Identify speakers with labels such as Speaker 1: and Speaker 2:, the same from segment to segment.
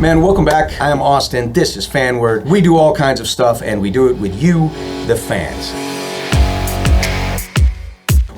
Speaker 1: Man, welcome back. I am Austin. This is Fanward. We do all kinds of stuff, and we do it with you, the fans.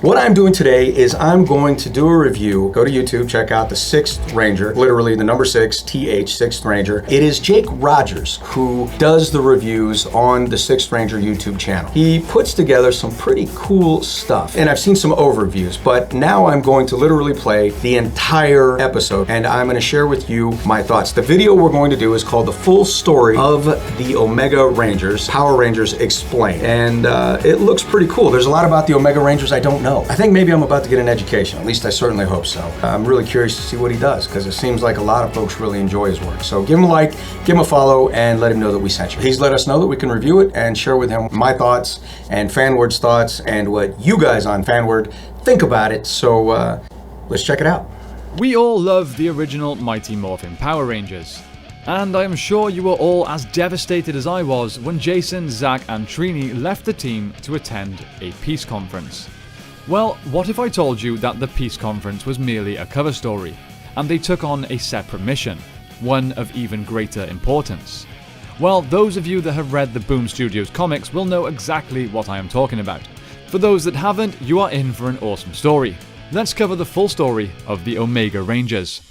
Speaker 1: What I'm doing today is I'm going to do a review. Go to YouTube, check out the 6th Ranger, literally the number 6, TH, 6th Ranger. It is Jake Rogers who does the reviews on the 6th Ranger YouTube channel. He puts together some pretty cool stuff, and I've seen some overviews, but now I'm going to literally play the entire episode, and I'm going to share with you my thoughts. The video we're going to do is called The Full Story of the Omega Rangers, Power Rangers Explained, and it looks pretty cool. There's a lot about the Omega Rangers I don't know. I think maybe I'm about to get an education. At least I certainly hope so. I'm really curious to see what he does because it seems like a lot of folks really enjoy his work. So give him a like, give him a follow, and let him know that we sent you. He's let us know that we can review it and share with him my thoughts and Fanward's thoughts and what you guys on Fanward think about it. So let's check it out.
Speaker 2: We all love the original Mighty Morphin Power Rangers. And I am sure you were all as devastated as I was when Jason, Zach, and Trini left the team to attend a peace conference. Well, what if I told you that the peace conference was merely a cover story, and they took on a separate mission, one of even greater importance? Well, those of you that have read the Boom Studios comics will know exactly what I am talking about. For those that haven't, you are in for an awesome story. Let's cover the full story of the Omega Rangers.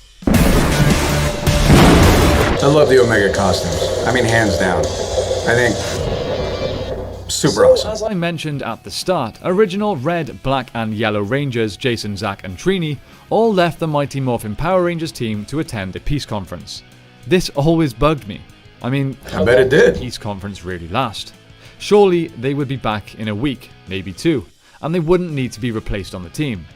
Speaker 1: I love the Omega costumes. I mean, hands down. I think super awesome.
Speaker 2: As I mentioned at the start, original red, black, and yellow Rangers Jason, Zach, and Trini all left the Mighty Morphin Power Rangers team to attend a peace conference. This always bugged me. I mean,
Speaker 1: I bet it did.
Speaker 2: The peace conference really last? Surely they would be back in a week, maybe 2, and they wouldn't need to be replaced on the team.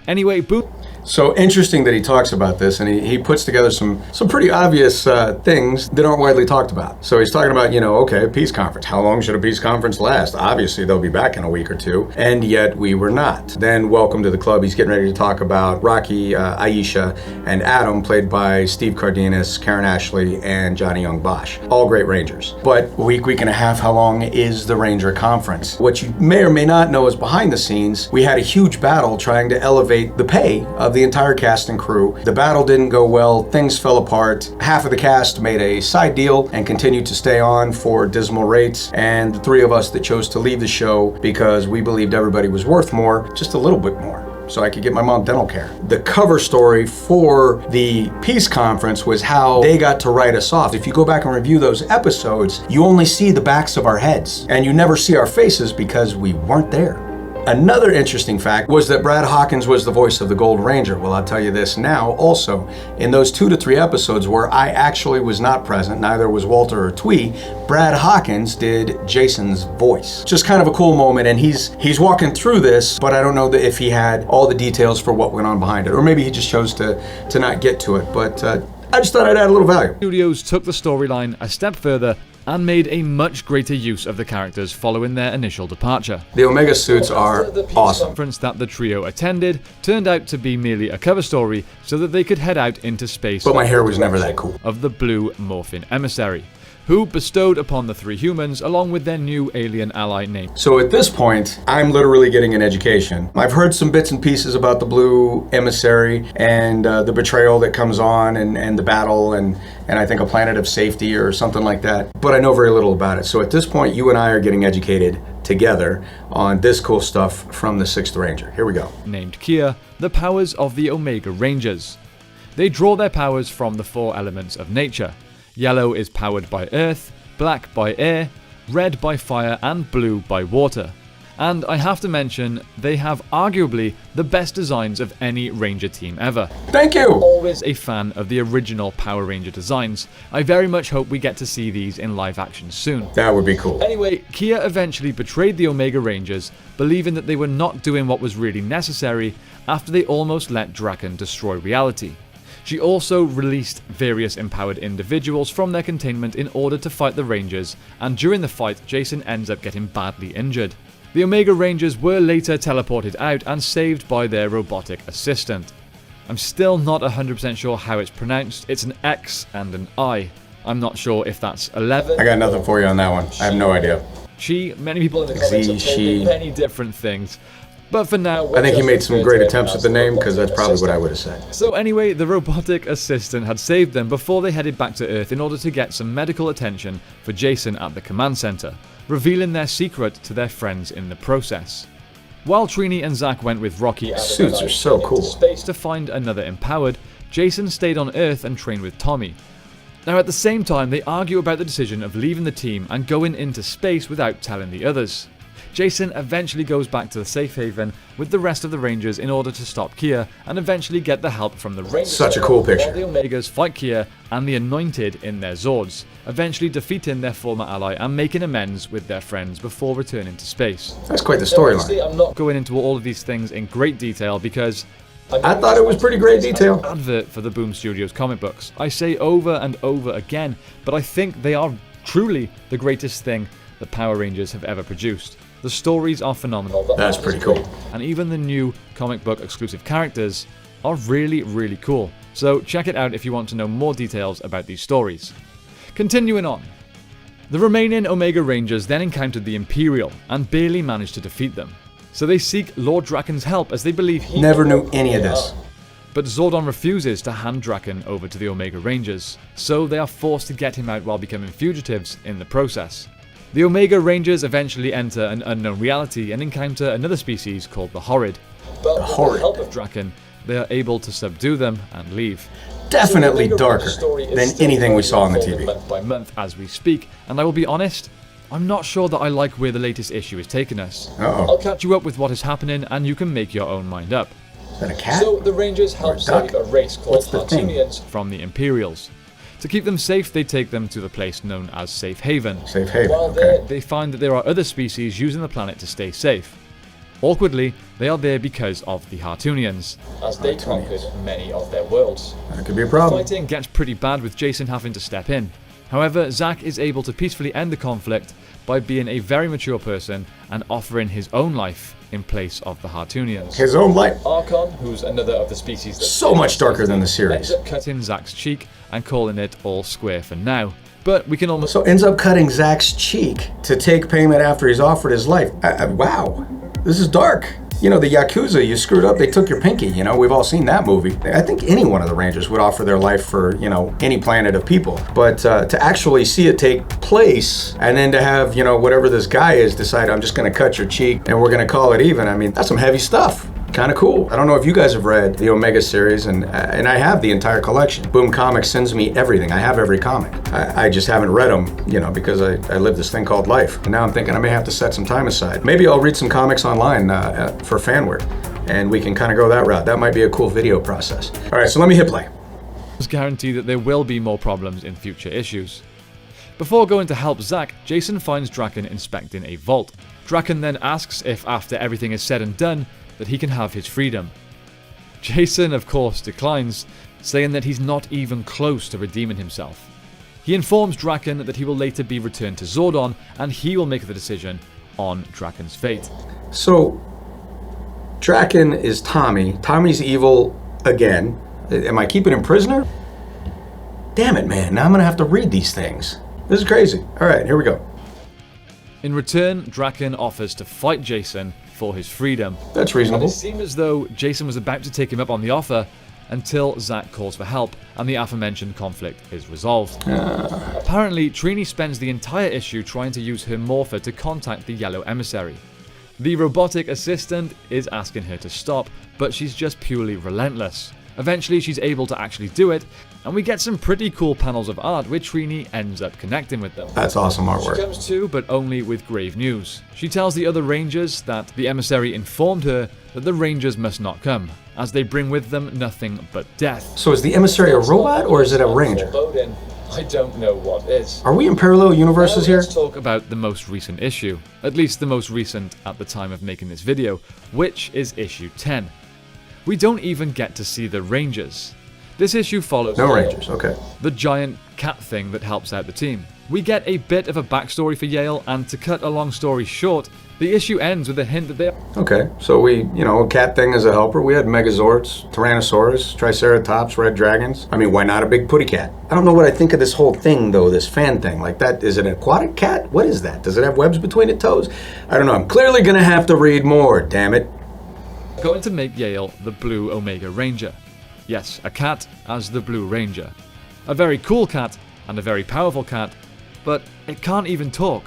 Speaker 2: Anyway, Boom.
Speaker 1: So interesting that he talks about this, and he puts together some pretty obvious things that aren't widely talked about. So he's talking about, okay, a peace conference. How long should a peace conference last? Obviously, they'll be back in a week or 2, and yet we were not. Then welcome to the club. He's getting ready to talk about Rocky, Aisha, and Adam, played by Steve Cardenas, Karen Ashley, and Johnny Young Bosch. All great Rangers. But a week and a half, how long is the Ranger Conference? What you may or may not know is behind the scenes, we had a huge battle trying to elevate the pay of the entire cast and crew. The battle didn't go well, things fell apart. Half of the cast made a side deal and continued to stay on for dismal rates, and the 3 of us that chose to leave the show because we believed everybody was worth more, just a little bit more, so I could get my mom dental care. The cover story for the peace conference was how they got to write us off. If you go back and review those episodes, you only see the backs of our heads, and you never see our faces because we weren't there. Another interesting fact was that Brad Hawkins was the voice of the Gold Ranger. Well, I'll tell you this now also. In those 2 to 3 episodes where I actually was not present, neither was Walter or Twee, Brad Hawkins did Jason's voice. Just kind of a cool moment, and he's walking through this, but I don't know if he had all the details for what went on behind it, or maybe he just chose to not get to it, but I just thought I'd add a little value.
Speaker 2: Studios took the storyline a step further and made a much greater use of the characters following their initial departure.
Speaker 1: The Omega suits are awesome.
Speaker 2: The conference that the trio attended turned out to be merely a cover story so that they could head out into space.
Speaker 1: But my hair was never that cool.
Speaker 2: Of the Blue Morphin Emissary, who bestowed upon the 3 humans along with their new alien ally named.
Speaker 1: So at this point, I'm literally getting an education. I've heard some bits and pieces about the Blue Emissary and the betrayal that comes on and the battle and I think a planet of safety or something like that, but I know very little about it. So at this point, you and I are getting educated together on this cool stuff from the 6th Ranger. Here we go.
Speaker 2: Named Kia, the powers of the Omega Rangers. They draw their powers from the 4 elements of nature. Yellow is powered by earth, black by air, red by fire, and blue by water. And I have to mention, they have arguably the best designs of any Ranger team ever.
Speaker 1: Thank you!
Speaker 2: Always a fan of the original Power Ranger designs. I very much hope we get to see these in live action soon.
Speaker 1: That would be cool.
Speaker 2: Anyway, Kia eventually betrayed the Omega Rangers, believing that they were not doing what was really necessary after they almost let Draken destroy reality. She also released various empowered individuals from their containment in order to fight the Rangers, and during the fight, Jason ends up getting badly injured. The Omega Rangers were later teleported out and saved by their robotic assistant. I'm still not 100% sure how it's pronounced. It's an X and an I. I'm not sure if that's 11.
Speaker 1: I got nothing for you on that one. I have no idea.
Speaker 2: Many people in the comments have named many different things. But for now,
Speaker 1: I think he made some great attempts at the name, because that's probably what I would have said.
Speaker 2: So anyway, the robotic assistant had saved them before they headed back to Earth in order to get some medical attention for Jason at the command center, revealing their secret to their friends in the process. While Trini and Zack went with Rocky
Speaker 1: Suits are so cool.
Speaker 2: space to find another empowered, Jason stayed on Earth and trained with Tommy. Now at the same time, they argue about the decision of leaving the team and going into space without telling the others. Jason eventually goes back to the safe haven with the rest of the Rangers in order to stop Kia and eventually get the help from the Rangers.
Speaker 1: Such a cool picture.
Speaker 2: While the Omegas fight Kia and the Anointed in their Zords, eventually defeating their former ally and making amends with their friends before returning to space.
Speaker 1: That's quite the storyline.
Speaker 2: I'm not going into all of these things in great detail because
Speaker 1: I thought it was pretty great detail.
Speaker 2: Advert for the Boom Studios comic books. I say over and over again, but I think they are truly the greatest thing that Power Rangers have ever produced. The stories are phenomenal.
Speaker 1: That's pretty cool.
Speaker 2: And even the new comic book exclusive characters are really, really cool. So check it out if you want to know more details about these stories. Continuing on. The remaining Omega Rangers then encountered the Imperial and barely managed to defeat them. So they seek Lord Draken's help as they believe he
Speaker 1: Never knew any of this.
Speaker 2: But Zordon refuses to hand Draken over to the Omega Rangers, so they are forced to get him out while becoming fugitives in the process. The Omega Rangers eventually enter an unknown reality and encounter another species called the Horrid. But with the help of Draken, they are able to subdue them and leave.
Speaker 1: Definitely darker than anything we saw on the TV.
Speaker 2: Month by month as we speak, and I will be honest, I'm not sure that I like where the latest issue is taking us.
Speaker 1: Uh-oh.
Speaker 2: I'll catch you up with what is happening and you can make your own mind up.
Speaker 1: Is that a cat?
Speaker 2: So the Rangers help save a race called
Speaker 1: What's the thing?
Speaker 2: Hartunians from the Imperials. To keep them safe, they take them to the place known as Safe Haven.
Speaker 1: Safe haven,
Speaker 2: While
Speaker 1: okay.
Speaker 2: there, they find that there are other species using the planet to stay safe. Awkwardly, they are there because of the Hartunians, as they conquered many of their worlds.
Speaker 1: That could be a problem.
Speaker 2: Fighting gets pretty bad with Jason having to step in. However, Zack is able to peacefully end the conflict by being a very mature person and offering his own life in place of the Hartunians.
Speaker 1: His own life.
Speaker 2: Archon, who's another of the species that
Speaker 1: So much darker than the series.
Speaker 2: ends up cutting Zack's cheek and calling it all square for now. But we can almost
Speaker 1: So ends up cutting Zack's cheek to take payment after he's offered his life. Wow, this is dark. You know, the Yakuza, you screwed up, they took your pinky, you know, we've all seen that movie. I think any one of the Rangers would offer their life for, you know, any planet of people. But to actually see it take place, and then to have, you know, whatever this guy is decide, I'm just gonna cut your cheek and we're gonna call it even, I mean, that's some heavy stuff. Kind of cool. I don't know if you guys have read the Omega series, and I have the entire collection. Boom Comics sends me everything. I have every comic. I just haven't read them, you know, because I live this thing called life. And now I'm thinking I may have to set some time aside. Maybe I'll read some comics online for Fanward, and we can kind of go that route. That might be a cool video process. All right, so let me hit play.
Speaker 2: guarantee that there will be more problems in future issues. Before going to help Zack, Jason finds Draken inspecting a vault. Draken then asks if after everything is said and done, that he can have his freedom. Jason, of course, declines, saying that he's not even close to redeeming himself. He informs Draken that he will later be returned to Zordon, and he will make the decision on Draken's fate.
Speaker 1: So, Draken is Tommy. Tommy's evil again. Am I keeping him prisoner? Damn it, man. Now I'm going to have to read these things. This is crazy. All right, here we go.
Speaker 2: In return, Draken offers to fight Jason for his freedom.
Speaker 1: That's
Speaker 2: And
Speaker 1: reasonable.
Speaker 2: it seemed as though Jason was about to take him up on the offer until Zack calls for help and the aforementioned conflict is resolved. Apparently, Trini spends the entire issue trying to use her morpher to contact the Yellow Emissary. The robotic assistant is asking her to stop, but she's just purely relentless. Eventually, she's able to actually do it, and we get some pretty cool panels of art where Trini ends up connecting with them.
Speaker 1: That's awesome
Speaker 2: She
Speaker 1: artwork.
Speaker 2: comes to, but only with grave news. She tells the other Rangers that the emissary informed her that the Rangers must not come, as they bring with them nothing but death.
Speaker 1: So is the emissary a robot or is it a ranger?
Speaker 2: I don't know what is.
Speaker 1: Are we in parallel universes here?
Speaker 2: Let's talk about the most recent issue, at least the most recent at the time of making this video, which is issue 10. We don't even get to see the Rangers. This issue follows
Speaker 1: No Rangers, okay.
Speaker 2: the giant cat thing that helps out the team. We get a bit of a backstory for Yale, and to cut a long story short, the issue ends with a hint that they
Speaker 1: Okay, so we, a cat thing as a helper. We had Megazords, Tyrannosaurus, Triceratops, Red Dragons. I mean, why not a big putty cat? I don't know what I think of this whole thing, though, this fan thing. Like that, is it an aquatic cat? What is that? Does it have webs between its toes? I don't know. I'm clearly going to have to read more, damn it.
Speaker 2: going to make Yale the Blue Omega Ranger. Yes, a cat as the Blue Ranger. A very cool cat and a very powerful cat, but it can't even talk.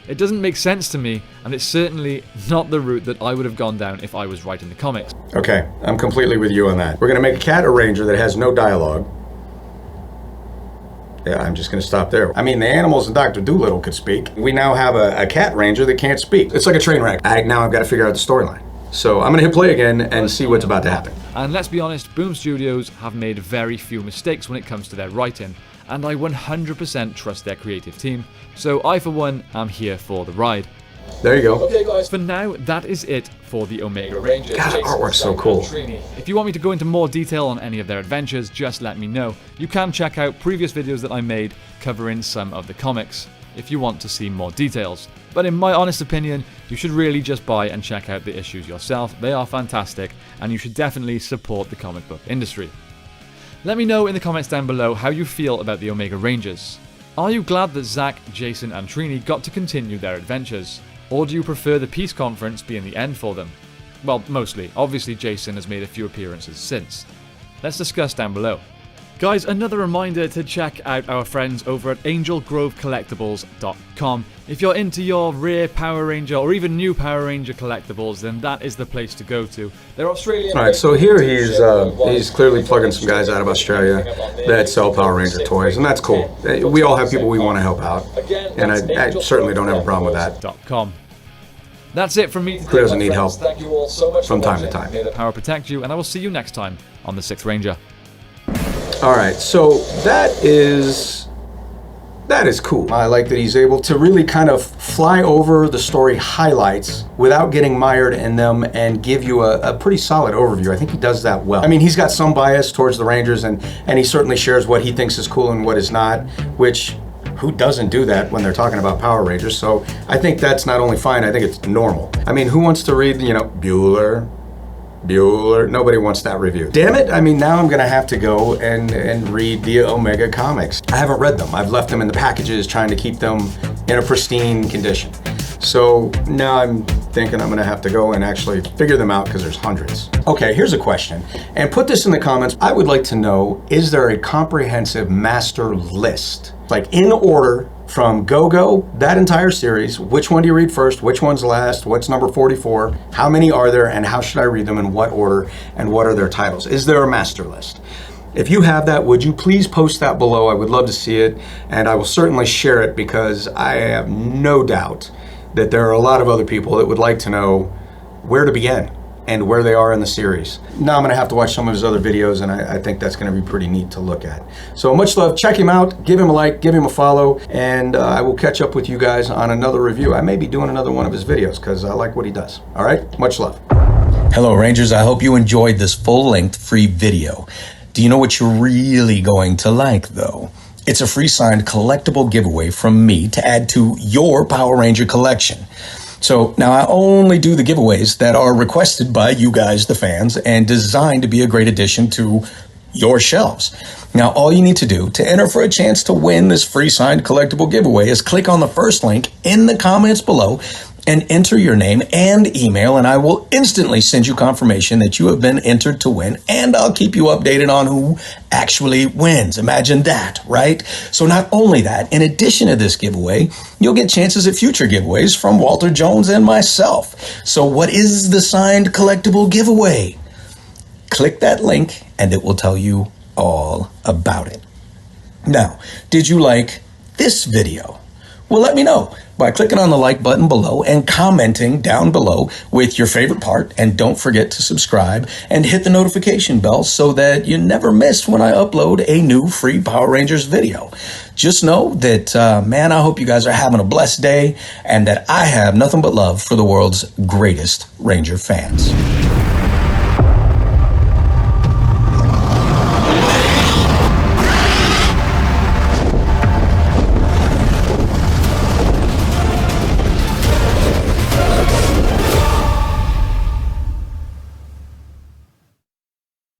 Speaker 2: It doesn't make sense to me, and it's certainly not the route that I would have gone down if I was writing the comics.
Speaker 1: Okay, I'm completely with you on that. We're going to make a cat a ranger that has no dialogue. Yeah, I'm just going to stop there. I mean, the animals in Dr. Dolittle could speak. We now have a cat ranger that can't speak. It's like a train wreck. Now I've got to figure out the storyline. So I'm going to hit play again and see what's about to happen.
Speaker 2: And let's be honest, Boom Studios have made very few mistakes when it comes to their writing, and I 100% trust their creative team, so I for one am here for the ride.
Speaker 1: There you go.
Speaker 2: Okay guys, for now that is it for the Omega Rangers.
Speaker 1: God, artwork's so cool.
Speaker 2: If you want me to go into more detail on any of their adventures, just let me know. You can check out previous videos that I made covering some of the comics, if you want to see more details. But in my honest opinion, you should really just buy and check out the issues yourself. They are fantastic, and you should definitely support the comic book industry. Let me know in the comments down below how you feel about the Omega Rangers. Are you glad that Zach, Jason and Trini got to continue their adventures? Or do you prefer the peace conference being the end for them? Well, mostly. Obviously Jason has made a few appearances since. Let's discuss down below. Guys, another reminder to check out our friends over at angelgrovecollectibles.com. If you're into your rare Power Ranger or even new Power Ranger collectibles, then that is the place to go to. They're Australian.
Speaker 1: All right, so here he's clearly plugging some guys out of Australia that sell Power Ranger toys, and that's cool. We all have people we want to help out, and I certainly don't have a problem with that.
Speaker 2: .com. That's it from me today.
Speaker 1: Who doesn't need help
Speaker 2: Thank you all so much
Speaker 1: from time to time?
Speaker 2: May the power protect you, and I will see you next time on the 6th Ranger.
Speaker 1: All right, so that is cool. I like that he's able to really kind of fly over the story highlights without getting mired in them and give you a pretty solid overview. I think he does that well. I mean, he's got some bias towards the Rangers, and he certainly shares what he thinks is cool and what is not, which who doesn't do that when they're talking about Power Rangers? So I think that's not only fine, I think it's normal. I mean, who wants to read, Bueller? Nobody wants that review. Damn it, I mean, now I'm gonna have to go and read the Omega comics. I haven't read them. I've left them in the packages trying to keep them in a pristine condition. So now I'm thinking I'm gonna have to go and actually figure them out because there's hundreds. Okay, here's a question, and put this in the comments. I would like to know, is there a comprehensive master list? Like in order from Go-Go, that entire series, which one do you read first, which one's last, what's number 44, how many are there, and how should I read them, in what order, and what are their titles? Is there a master list? If you have that, would you please post that below? I would love to see it, and I will certainly share it because I have no doubt that there are a lot of other people that would like to know where to begin and where they are in the series. Now I'm gonna have to watch some of his other videos, and I think that's gonna be pretty neat to look at. So much love, check him out, give him a like, give him a follow, and I will catch up with you guys on another review. I may be doing another one of his videos because I like what he does. All right, much love.
Speaker 3: Hello Rangers, I hope you enjoyed this full-length free video. Do you know what you're really going to like though? It's a free signed collectible giveaway from me to add to your Power Ranger collection. So now I only do the giveaways that are requested by you guys, the fans, and designed to be a great addition to your shelves. Now, all you need to do to enter for a chance to win this free signed collectible giveaway is click on the first link in the comments below and enter your name and email, and I will instantly send you confirmation that you have been entered to win, and I'll keep you updated on who actually wins. Imagine that, right? So not only that, in addition to this giveaway, you'll get chances at future giveaways from Walter Jones and myself. So what is the signed collectible giveaway? Click that link and it will tell you all about it. Now, did you like this video? Well, let me know by clicking on the like button below and commenting down below with your favorite part. And don't forget to subscribe and hit the notification bell so that you never miss when I upload a new free Power Rangers video. Just know that, man, I hope you guys are having a blessed day and that I have nothing but love for the world's greatest Ranger fans.